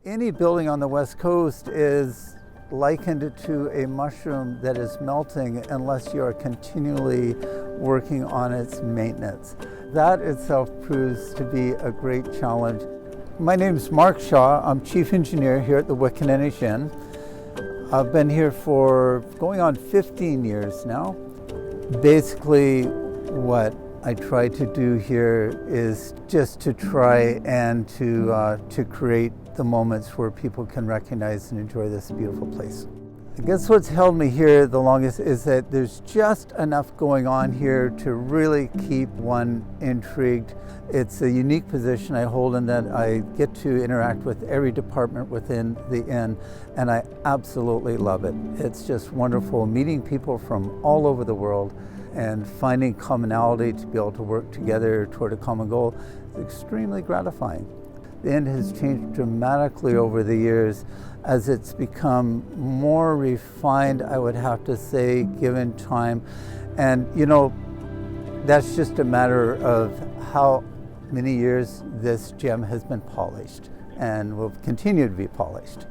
Any building on the West Coast is likened to a mushroom that is melting unless you are continually working on its maintenance. That itself proves to be a great challenge. My name is Mark Shaw. I'm Chief Engineer here at the Wickaninnish Inn. I've been here for going on 15 years now. Basically, what I try to do here is just to try and to create the moments where people can recognize and enjoy this beautiful place. I guess what's held me here the longest is that there's just enough going on here to really keep one intrigued. It's a unique position I hold in that I get to interact with every department within the inn, and I absolutely love it. It's just wonderful meeting people from all over the world and finding commonality to be able to work together toward a common goal is extremely gratifying. The inn has changed dramatically over the years as it's become more refined, I would have to say, given time. And you know, that's just a matter of how many years this gem has been polished and will continue to be polished.